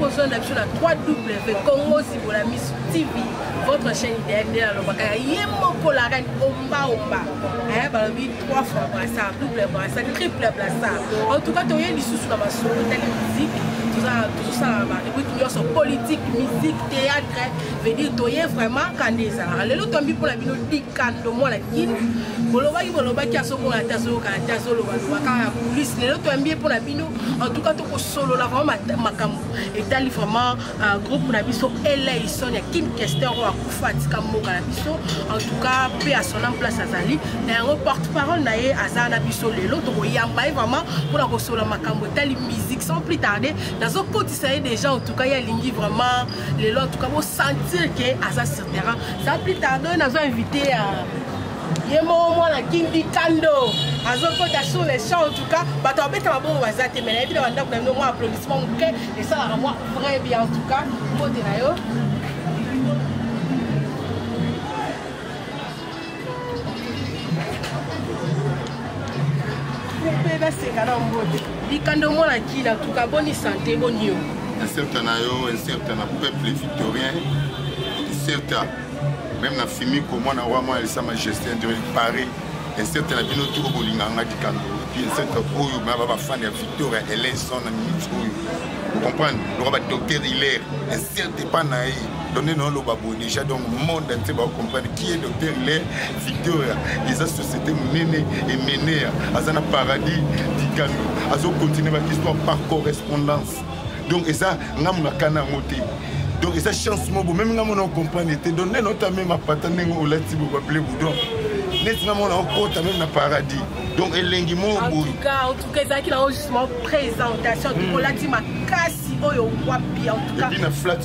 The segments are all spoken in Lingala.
besoin d'appuyer sur la 3W Congo Sibolamis TV, votre chaîne idéale de la Lobaka. Yemoko la reine Omba Omba. Balobi 3 fois brassard, double brassard, triple brassard. En tout cas, tu as des sous dans ma soul, telle musique, tout ça, et puis tu politique, musique, théâtre, veut dire tu es vraiment candidat. Les autres tombent pour la vidéo dit quand moi la kin. Boloba qui a son la tazo, la police, les autres tombent pour la vidéo. En tout cas, tu as solo là vraiment macambo. Et t'as vraiment un groupe pour la vidéo. Elle est ici, il y a qu'une question à Koufati Kamoga la vidéo. En tout cas, paix à son place à Zali. Un porte-parole naé Azana Bisso Lelo to yamba vraiment pour la recevoir makambo telle musique sans plus tarder dans un côté ça des gens en tout cas il y a lingi vraiment les en tout cas vous sentir que Aza sur terrain ça plus tarder nous avons invité à Yemo moi la Kindi Kando Azo côté sur les champs en tout cas bah tu as bête ma bon wazate mais évidemment on a moi applaudissement OK et ça la moi très bien en tout cas côté na yo. En tout cas, bonne santé, bonne yo. Un certain peuple victorien, certain, même la famille comme moi, moi, elle sa majesté de Paris, un certain abino tout au linganga di Kando, puis un certain oyo, mais va fan de Victoria, elle est son ami. Vous comprenez? Le docteur Hilaire, un certain panaï, donné non le babou, déjà donc le monde entier va comprendre qui est docteur Hilaire, Victoria, les sociétés menées et menées à un paradis di Kando, à ce continuer avec l'histoire par correspondance. Donc, et ça, nous avons un moté. Donc, et ça, chance, même si nous comprenons, donné notamment ma patane au lati pour appeler Boudon. Nous avons un compte même dans paradis. Donc, elle est en tout cas, ça qui a justement présentation du lati ma kasi oyo wapi en tout cas. Et puis, la flat,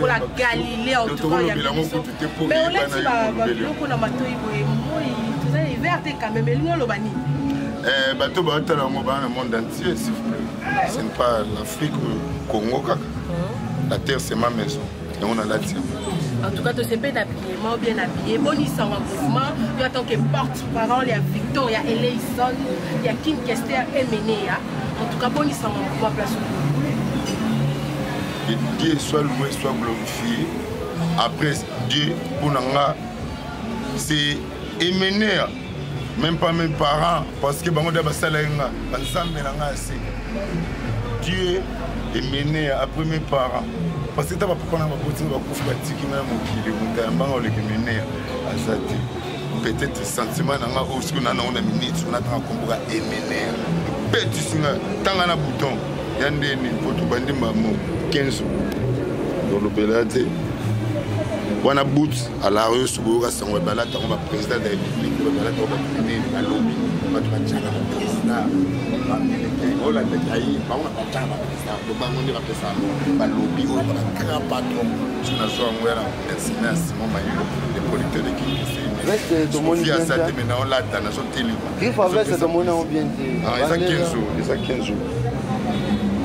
la Galilée en tout cas. Mais on l'a dit, on a matoué, tout ça est vert quand même, mais nous, on l'a banni. Bateau dans le monde entier, s'il vous plaît. Ce n'est pas l'Afrique, le Congo. La terre, c'est ma maison. Et on a la tienne. En tout cas, tu sais bien habillement, bien habillé. Bonissant en mouvement. Il y a tant que porte-parole, il y a Victor, il y a Eleison, il y a Kim Kester et Ménéa. En tout cas, bonissant en mouvement, place où Dieu soit loué, soit glorifié. Après, Dieu, pour nous, c'est Ménéa. Même pas mes parents, parce que Dieu est mené après mes parents. Parce que tu as pas peut-être sentiment wana boot à la rue sur le président de la République, le lobby,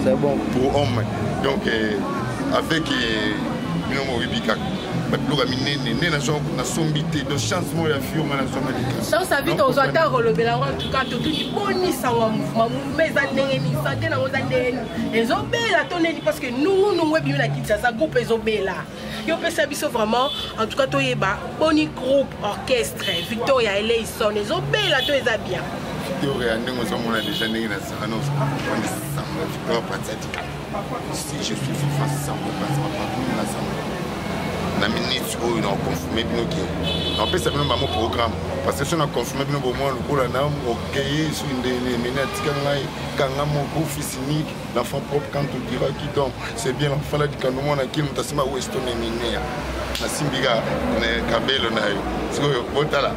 c'est bon pour homme. Donc avec chance à vite aux auteurs relever la en tout cas tout dit bonissant mouvement mais anengeni santé na ozandeni ezobela toneli parce que nous webi na Kinshasa groupe ezobela yo pesa biso vraiment en tout cas toyeba boni groupe orchestre Victoria Eleison ezobela to eza bien Victoria ndenge ozomona déjà ndenge na sano on est Victoria pratique si je suis face à moi na ministre où ils ont confirmé bien que on peut savoir mon programme parce que si on a confirmé bien au moins le coup là na OK sur une des menaces kanga mon office unique l'enfant propre quand on dira qui donc c'est bien l'enfant là dit quand on a qui mutasima weston minière na simbiga na kabelo na yo siko botala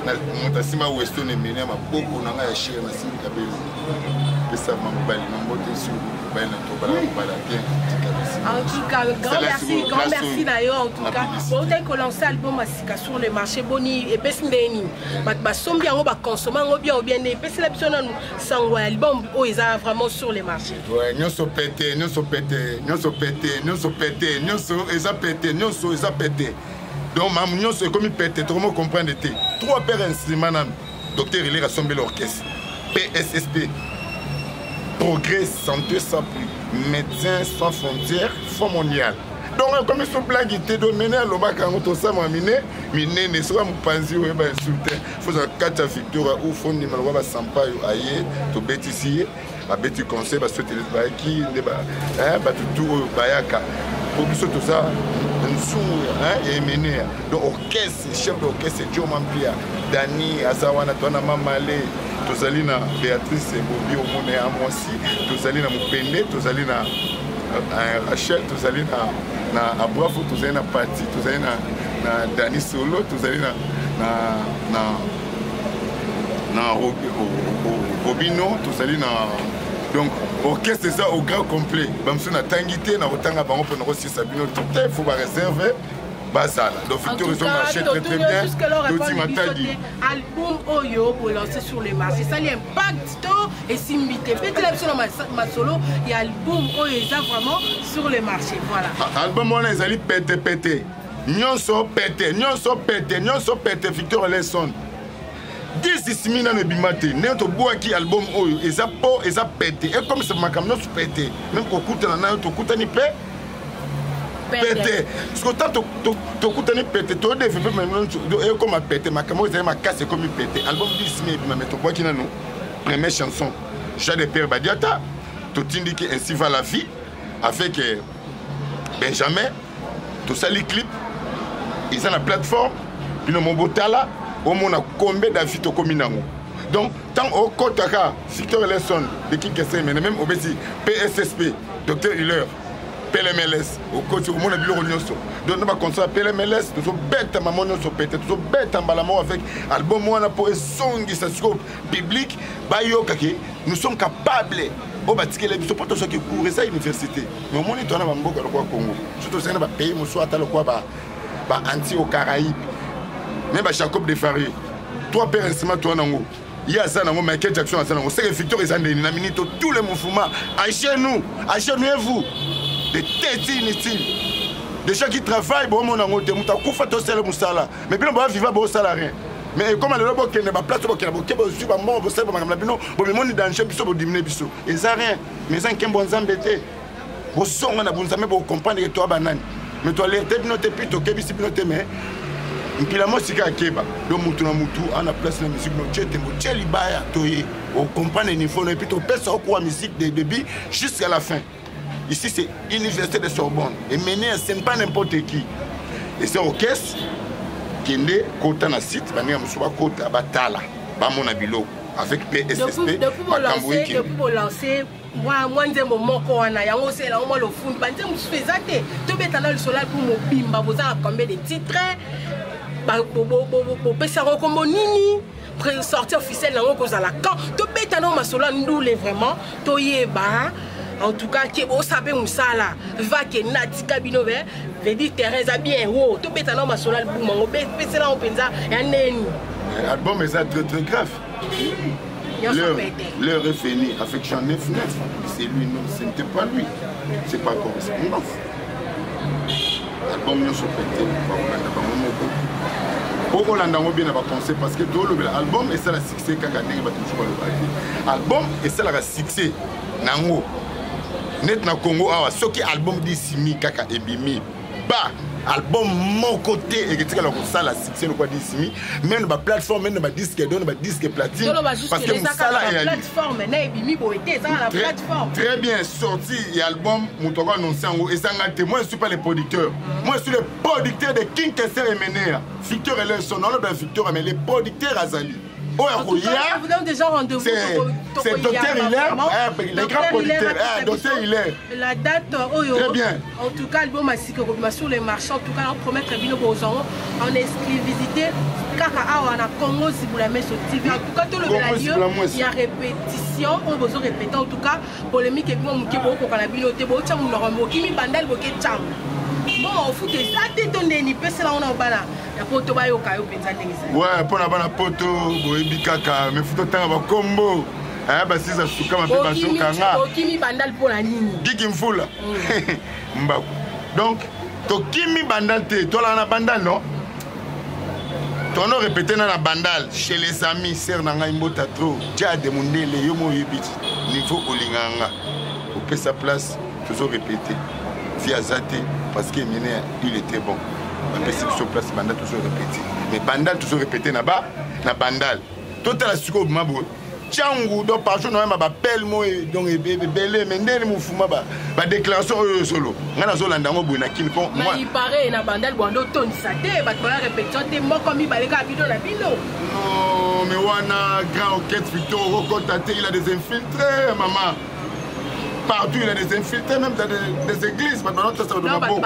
na mutasima weston minière ma boko na ya chéri na simbiga kabelo pesa mambali mbote sur ben to bala bien. En tout cas, grand merci d'ailleurs. En tout cas, on a commencé l'album sur le marché boni et pesndeni. Ba sombi on va consommer on bien et pesi la biso non sango album o isa vraiment sur le marché. Ouais, nyonso pété, eza pété. Donc mam nyonso comme pété, tout le monde comprend de té. Trois pères instruments docteur il est rassemblé l'orchestre. PSSP. progrès santé sans prix, médecins sans frontières, fonds mondial. Donc, comme ils sont blagués, ils ont mené à l'Oba quand on s'est miné, miné, ne soit mon panzi ou insulté. Il faut que 4 victoires ou fond de malwa sampa aye, to bêtisier, à bêtis conseil, parce que tu es qui, tout bayaka. Pour tout ça, nous sommes mené. Donc, orchestre, chef d'orchestre, c'est Joe Mampia, Dani, Azawana, Tona Mamale, Tozalina, Béatrice, Bobi, Omone, Amosi, Tozalina Mupende, Tozalina Rachel, Tozalina. Na Abrafo, tozali na Pati, tozali na Dani Solo, tozali na Robino, tozali na donc orchestre ça au grand complet. Bamso na tangité na otanga bango pour nous Sabino tout il faut ba réserver basala. Donc Victor ils ont marché très bien. D'autres matadi album Oyo pour lancer sur les marchés. Ça l'impact et simité. Peut-être sur ma solo, il y a album Oyo ça vraiment sur les marchés. Voilà. Album on les allait pété. Nyonso pété, Victor Lesson. 10 mina ne bimate, neto boaki album Oyo, eza po, eza pété. Et comme c'est ma camion pété, même qu'on coûte na to coûte ni pété. Parce que tant to coûte ni pété, to développé même et comme pété, ma camion eza ma casse comme pété. Album 10 mina bimate to boaki na nous. Première chanson, J'ai des Père Badiata, tout indique ainsi va la vie avec Benjamin, tout ça les clips, ils ont la plateforme, puis le Mobotala, au monde a combien d'avis au communango. Donc, tant au Kotaka, Victor Lesson, de qui que c'est, mais même au Bessi, PSSP, Dr. Hiller, PLMLS, au côté au monde a bureau Nyoso. Donc, nous avons construit PLMLS, nous sommes bêtes à maman, nous sommes bêtes, nous sommes bêtes en balamon avec album Moana pour un son qui s'ascope public, Bayokake, nous sommes capables. Oh, bah, tu sais, les gens qui courent à l'université. Mais au monde, il y a un peu de Congo. Surtout, c'est un pays, nous sommes anti aux Caraïbes. Même Jacob Defaré, toi, père, instrument, toi, Nango. Il y a ça, Michael Jackson, c'est que Victor et Zandé, tous les mouvements, achetez-nous et vous, des têtes inutiles, des gens qui travaillent, bon, mon amour, des moutons, qu'on fait tout seul, Moussala. Mais bien, on va vivre, bon, salarié. Mais comme le robot qui n'est pas place, qui est aussi pas mort, vous savez, mais on est dans le chef, vous diminuez, et ça rien. Mais ça, qui est bon, zambété. Vous sont on a bon, ça, mais vous comprenez que toi, banane. Mais toi, les têtes, nous, t'es plutôt, qu'est-ce que tu mais. Et puis la musique à Keba, le moutou na moutou, on a place la musique, nous tchète, nous tchète libaya, toye, on comprend les niveaux, et puis on peut sortir la musique des débuts jusqu'à la fin. Ici c'est l'université de Sorbonne, et mener ce n'est pas n'importe qui. Et c'est orchestre qui est côté na site, on a côté à Batala, à mon abilo, avec PSSP, depuis pour lancer. Moi, je suis moment c'est là, moi le fond, je fais ça. Tu mets dans le soleil pour mon bimba, vous avez combien de titres? Pour passer comme nini, sortie officielle dans le à la camp. Tu mets dans ma sola nous les vraiment. Tu y ba. En tout cas, qui est sabe musala, va que natika binové, veut dire Thérèse bien haut. Tu mets dans ma sola pour mon passer là on pensa et neni. L'album est très grave. L'heure est finie avec Jean 9-9. C'est lui, non, ce n'était pas lui. C'est pas correspondance. L'album nous sont pétés. Au Hollande, on a bien pensé parce que l'album est ça la succès quand on a album est ça la succès. Nango. Net na Congo, ce qui album dit Simi Kaka Ebimi. Bah! Album mon côté et que tu as ça la succès le quoi d'ici même ma plateforme même ma disque donne ma disque platine parce que ça la plateforme n'est bimi boité ça la plateforme très bien sorti et album Moutoko annoncé en haut et ça ngate moi je suis pas le producteur moi je suis le producteur de King Kesser et Menea Victor et son nom le Victor mais les producteurs Azali oh vous donne déjà rendez-vous c'est Docteur Hilaire les grands producteurs Docteur Hilaire la date très bien en tout cas album sur les marchés en tout cas on promet très bien aux gens en exclusivité kaka awa na Congo si vous la mettez sur TV en tout cas tout le lieu il y a répétition on besoin répéter en tout cas polémique et bon muke boko kana biloté bo tcha munoro mokimi bandal boke tcham bon au foot ça détonné ni pese là on a bana ya poto ba yo kayo penza ndengisa ouais pona bana poto boyebi kaka me foto tanga ba kombo bah si ça souka ma pépa soukanga okimi bandal pour la nini kiki mfula mbako donc to kimi bandal te to la na bandal non ton nom répété dans la bandal chez les amis ser nanga imbota trop dia de mundele yo mo yebiti niveau olinganga au sa place toujours répéter via Zate parce que il était bon on peut sur place bandal toujours répéter mais bandal toujours répéter na bandal total la suko mabo Tchangou donc par jour non ba belle moi donc belé mais ndeni mufuma ba déclaration solo ngana zolanda ngo bona kini pon moi il paraît na bandal bondo ton sate ba tola répétition te moko mi baleka bidon na bino non mais wana grand enquête Victor Rocotate il a des infiltrés maman partout il a des infiltrés même dans des églises maintenant ça va non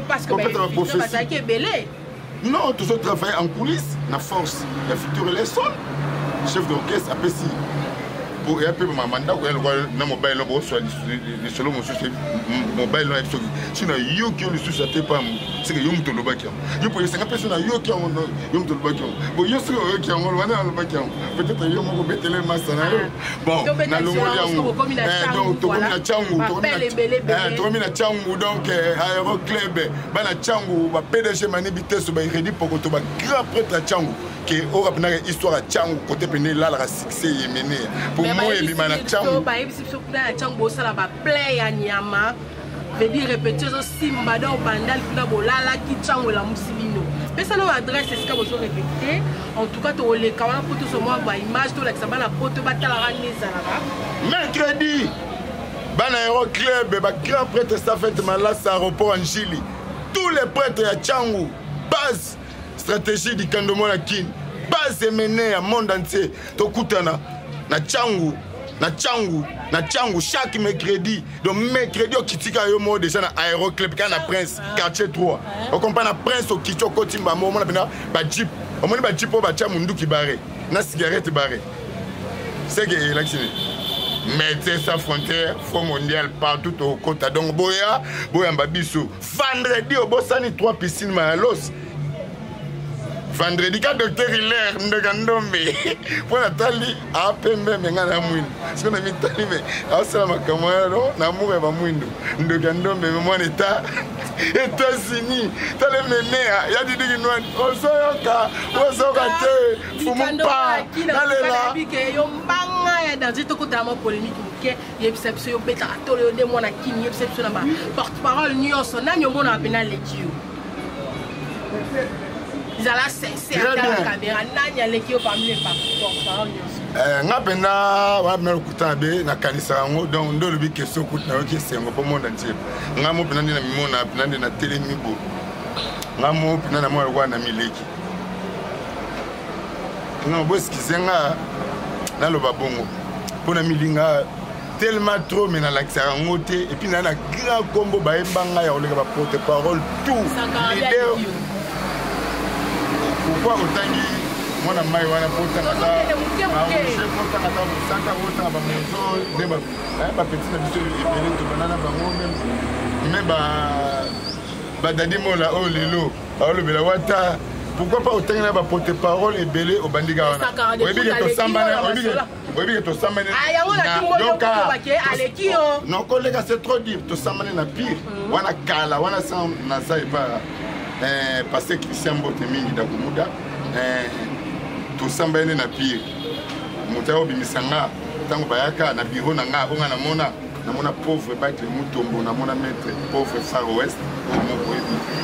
parce que ça qui est belé non tous autres travaillent en coulisses na force la future les sons chef d'orchestre après si pour un peu ma mandat ko na mobile lo so les solo mo so mobile lo so sina yo ki le sous até pas c'est que yo mto lo baki yo pour 50 personnes yo ki on yo mto lo baki bon yo so yo ki on wana lo baki peut-être yo mo betele masana yo bon na lo mo ya donc to komina changu to komina changu donc aéro club bana changu ba PDG manibité so ba iredi poko to ba grand prêtre changu que aura une histoire à Tchangou côté pené là la succès est mené pour moi et bimana Tchangou ba yebisi so kuna Tchangou sala ba play ya nyama veut dire répéter so simba do bandal kuna bolala ki Tchangou la musibino pesa no adresse est ce que vous répéter en tout cas to le kawana pour tout ce mois ba image to la samba na poto batala raneza là mercredi bana Aéro Club ba grand prêtre ça fait malasa aéroport en Chili tous les prêtres à Tchangou base stratégie du Kandomo la kin base menée à monde entier to kutana na Tchangou chaque mercredi donc mercredi au kitika yo mo déjà na Aéro Club kana Prince quartier 3 on comprend na Prince au Kichoko Timba mo na bina ba jeep on moni ba jeep po ba cha mundu ki bare na cigarette bare c'est que élection Médecins sans frontières, Fonds mondial partout au Kota donc boya mbabiso vendredi au Bossani 3 piscines malos. Vendredi, quand docteur Hilaire Ndogandombe pour Nathalie a pembe mengana mwindo. Parce qu'on a mis Tali mais asala makamano na mure ba mwindo. Ndogandombe mais moi état États-Unis, tale menea ya didi kinwa osoyoka te fumumpa nalela bike yo mbanga ya dans tout côté ma polémique ke yebisepso yo beta tolo de mona kini yebisepso na ba porte-parole nyonso na nyongo na pena lekio. Ils allaient cesser à la caméra, n'a les qui ont parmi les porte-parole. nga pena wa mero kutabe na kanisa ngo donc ndo lobi question kutna oki sengo po monde entier nga mo pena na mimona pena na telemibo nga mo pena na mo wa na mileki nga boski zenga na lo babongo pona milinga tellement trop mais na l'accent ngote et puis na grand combo ba embanga ya oleka ba porte-parole tout leader. Pourquoi autant mwana mai wana pota kata pota kata santa pota ba moto de ba petit na biso ebele to banana bango même ba dadi mola o lelo aolo bela wata pourquoi pas autant na ba porte-parole ebele o bandiga wana oyebi to samba oyebi to samba donc alekio non collègue c'est trop dire to samba na pire wana kala wana sans na ça et pas parce que Christian Botemingi d'Akumuda tout samba na pire mutao bimisanga tango bayaka na bureau na nga onga na mona pauvre bac le mutombo na mona maître pauvre Far West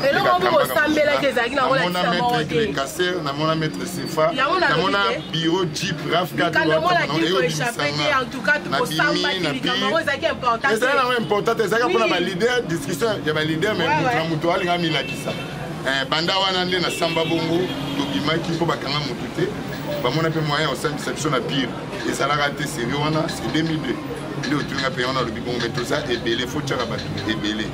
et là on va sambela kezaki na mona maître le casser na mona maître Sefa na mona bureau Jeep Raf Gato na mona qui peut échapper en tout cas tout samba qui kamaro ezaki important c'est ça important ezaki pour ba leader discussion ya ba leader mais mutu alinga milakisa banda wana nde na samba bongo tobimaki mpo bakanga motu te bamona mpe moyen osambisa biso na pire ezalaka te série wana c'est 2002 nde otulinga mpe wana olobi bongo me toza ebele fo tiaka bato ebele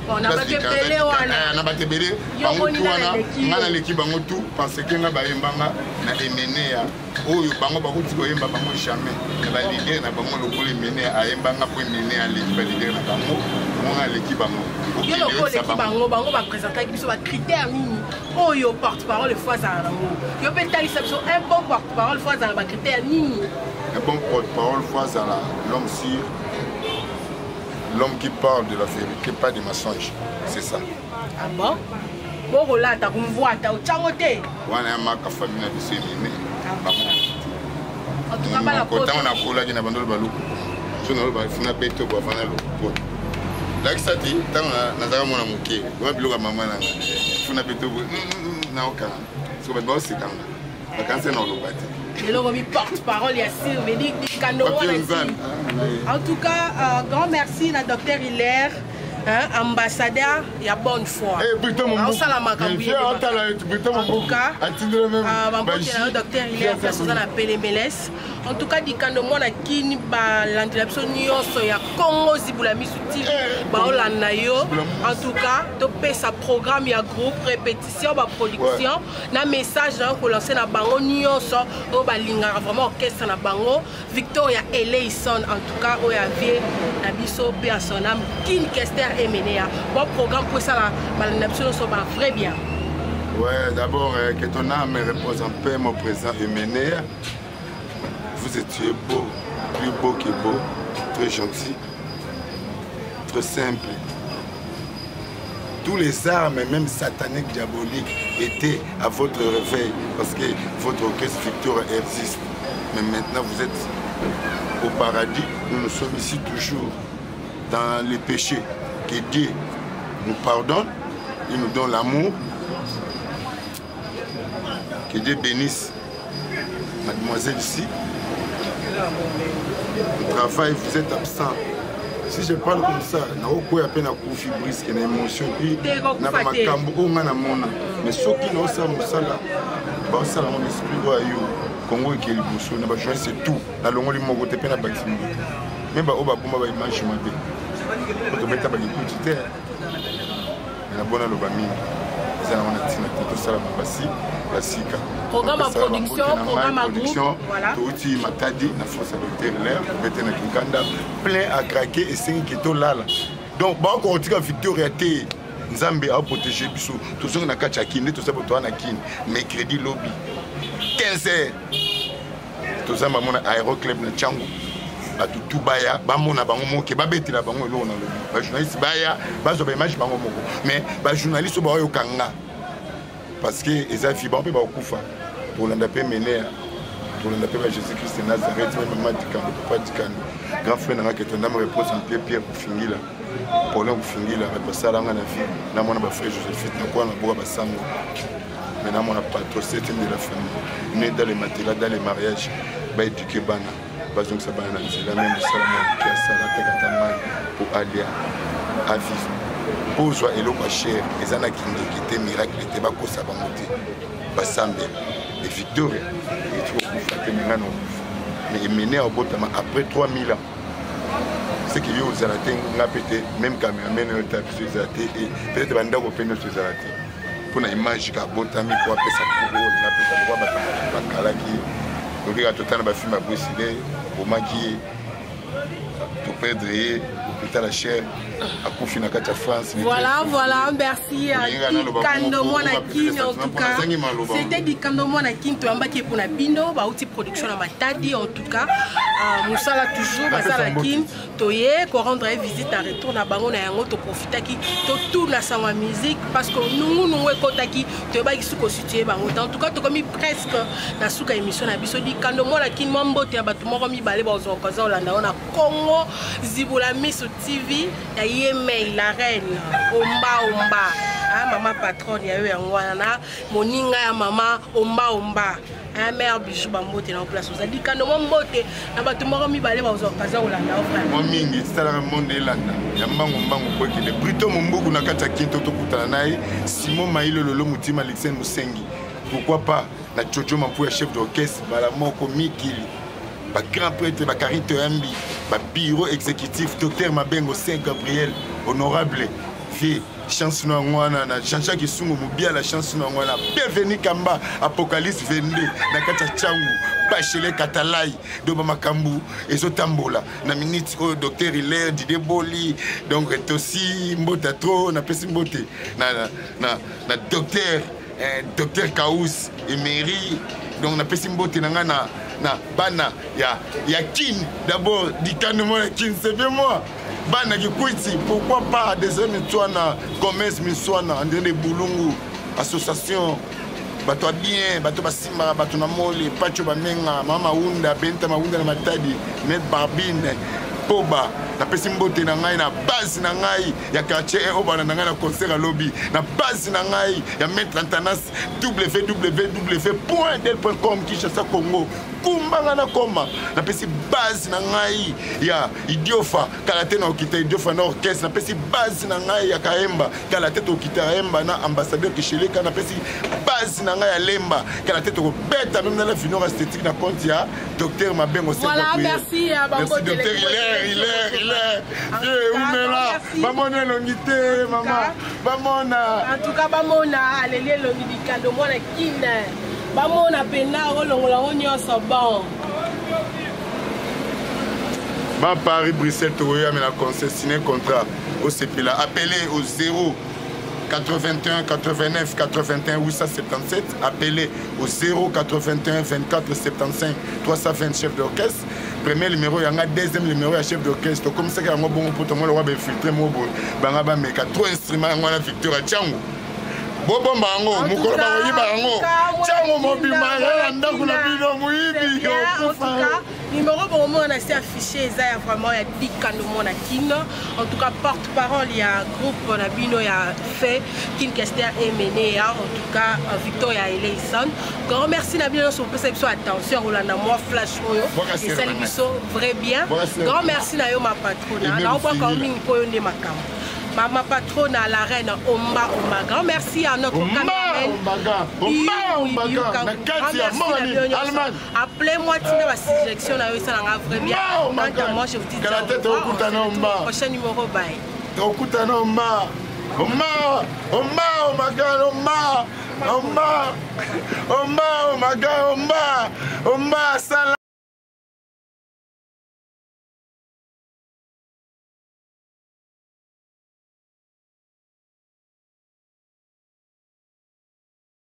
na bato ebele bango tu wana nga naleki bango tu parce que nga bayembanga na emenea oyo bango bakuti koyemba bango jamais na balider na bango lokola emenea ayembanga mpo emenea aleki balider na bango monga aleki bango yo lokoleki bango baprésentaki biso bacritère nini oyo porte-parole fois azala nango yo mpe talisa biso un bon porte-parole fois azala bacritère nini un bon porte-parole fois azala l'homme sûr l'homme qui parle de la vérité pas de mensonge c'est ça ah bon bokolata kumvwata otyango te wana ya maka famille na biso emene en tout cas bala kotango nakolaki na bandolo baluku tuna lo ba funa beto ba fana lo lakisa ti tanga nazaka mona moke wa biloka mama nanga funa beto na okana so ba bosi kanga bakanse na olobati le porte-parole il y a Sylvie en tout cas grand merci à docteur Hilaire ambassadeur, il y a bonne foi. En tout cas, docteur Hilaire, personne appelé MLS. En tout cas, quand on a qui l'antilapso nyonso ya Congo Zibulami Souti, en tout cas, topé sa programme ya groupe répétition, ba production, na message pour lancer na bango nyonso, o ba lingara vraiment orchestre na bango, Victoria Eleison en tout cas, o ya vie na biso pe à son âme, Kin Kester Emenea. Bon programme pour ça, l'antilapso sont très bien. Ouais, d'abord, que ton âme repose en paix, mon président Emenea. Vous étiez beau, plus beau que beau, très gentil, très simple. Tous les armes, même sataniques, diaboliques, étaient à votre réveil parce que votre orchestre Victoria existe. Mais maintenant, vous êtes au paradis. Nous sommes ici toujours dans les péchés. Que Dieu nous pardonne, il nous donne l'amour. Que Dieu bénisse mademoiselle ici. Le travail, vous êtes absent. Si je parle comme ça, je n'ai pas de fibrisse, une émotion, puis je n'ai pas de mais ceux qui n'ont pas de ça, c'est mon esprit. Congo et Kélibousso, c'est tout. La longue ligne, je n'ai pas de bâtiment. Même si je n'ai pas d'image, je n'ai pas de bâtiment. La bonne lobami, c'est la programme à production, programme à groupe, voilà. Tout matadi, na force de l'air, na Kikanda, plein à craquer et c'est qui est là. Donc, bon, quand on dit que Victoria T, Nzambe a protégé Bissou, tout ça on a catché à Kine, tout ça pour toi na Kine, mercredi lobby, 15h, tout ça maman aéroclub na Tchango. Tout baya bamona bango moke babetela bango elo na lobi ba journaliste baya bazo ba image bango moko mais ba journaliste ba yo kanga parce que eza fiba pe ba okufa pour l'andape mener pour l'andape ba Jésus Christ Nazareth maman dikando papa dikando grand frère na keto ndam repose en Pierre pour finir là pour là pour finir là ba sala nga na vie na mona ba frère Joséphine na kwa na boka ba sango mais na mona patron c'est de la famille né dans les matériaux dans les mariages ba éduquer bana donc ça va dans la même salamon qui a salaté katamani pour aller à vivre pour joie et l'eau cher les ana qui était miracle était pas ça va monter basambe et Victoria et tu vas faire maintenant mais mené au botama après 3000 ans c'est que yo zalaté n'a pété même caméraman au tape sur zalaté et peut-être banda ko peine sur zalaté pour na image ka botami pour appeler ça pour na pété droit ba kala qui donc il y a tout un film à brûler pour maquiller pour perdre l'hôpital à chair à Koufina Katia France. Voilà, merci à Kando Monakin en tout cas. C'était dit Kando Monakin, tu as embarqué pour la Bino, outil production à Matadi en tout cas. Moussala toujours, Basala Kin, Toye, qu'on rendrait visite à retour à Bango et en autre profiter qui tourne la sa musique parce que nous écoutons tu vas ici constituer Bango. En tout cas, tu as commis presque la souka émission à Bissodi Kando Monakin, Mambo, tu as battu Moromi Balé, Bazo, Kaza, Olanda, on a Congo, Zibulami sur TV. Yemei la reine omba maman patronne ya eu ngwana moninga ya maman omba mère bijou bambote na place vous a dit quand mbote na bato moko mibale ba ozokaza olanda frère mo mingi tsala monde elanda ya mbango bokile plutôt mombuku na kata kinto to kutana naye Simon Maïlo Lolo Mutima Alexandre Musengi pourquoi pas na Jojo Mampu chef d'orchestre bala moko mikili ba grand prêtre ba Carite Ambi ba bureau exécutif docteur Mabengo Saint Gabriel honorable vie chance na ngwana na chancha kisungu mubia la chance na ngwana bienvenue Kamba Apocalypse 22 na kata changu Bachele Katalai do makambu ezotambola na minute au docteur Hilaire Didier Boli donc est aussi mbota trop na pesi mbote na docteur Kaous Emery donc na pesi mbote na ngana na bana ya Kin d'abord dikano ya Kin c'est bien moi bana ki kwiti pourquoi pas des hommes na commerce miswana ndene bulungu association bato bien bato basimba bato na mole pacho bamenga mama unda benta maunda na matadi net barbine Poba na pesi mbote na ngai na base na ngai ya quartier au bana na ngai na concert à lobby na base na ngai ya Maître Antanas www.del.com Kinshasa Congo kumbanga na koma na pesi base na ngai ya Idiofa kalate na okita Idiofa na orchestre na pesi base na ngai ya Kaemba kalate to okita Kaemba na ambassadeur Kisheleka na pesi base na ngai ya Lemba kalate to beta même na la finora esthétique na compte ya docteur Mabengo voilà merci à Bango docteur il est bamona longité maman bamona en tout cas bamona alele longidika do mona kina bamona pena olongola onyoso bon ba Paris Bruxelles toya mais la concert signé contrat au CPLA appelez au 0 81 89 81 877 appelez au 0 81 24 75 320 chef d'orchestre premier numéro yanga deuxième numéro ya chef d'orchestre comme ça que yango bongo poto mo wa be filtrer mo bo banga ba meka trois instruments ngwana Victoria Changu bobo bango mukolo bango yiba yango Changu mobima ya ndako na bino muyibi yo numéro bon moi on a assez affiché ça vraiment il y a 10 canons na kino en tout cas porte-parole il y a groupe na bino ya fait kin Kester Emene en tout cas Victoria Eleison grand merci na bino sur perception attention Rolanda moi flash oyo et ça biso vrai bien grand merci na yo ma patrona na oba ko mingi po yo ne makambo Maman patronne à la reine Omba. Grand merci à notre caméraman. Appelez-moi Tina la sélection à eux, ça n'a vrai bien. Moi je vous dis prochain numéro bye.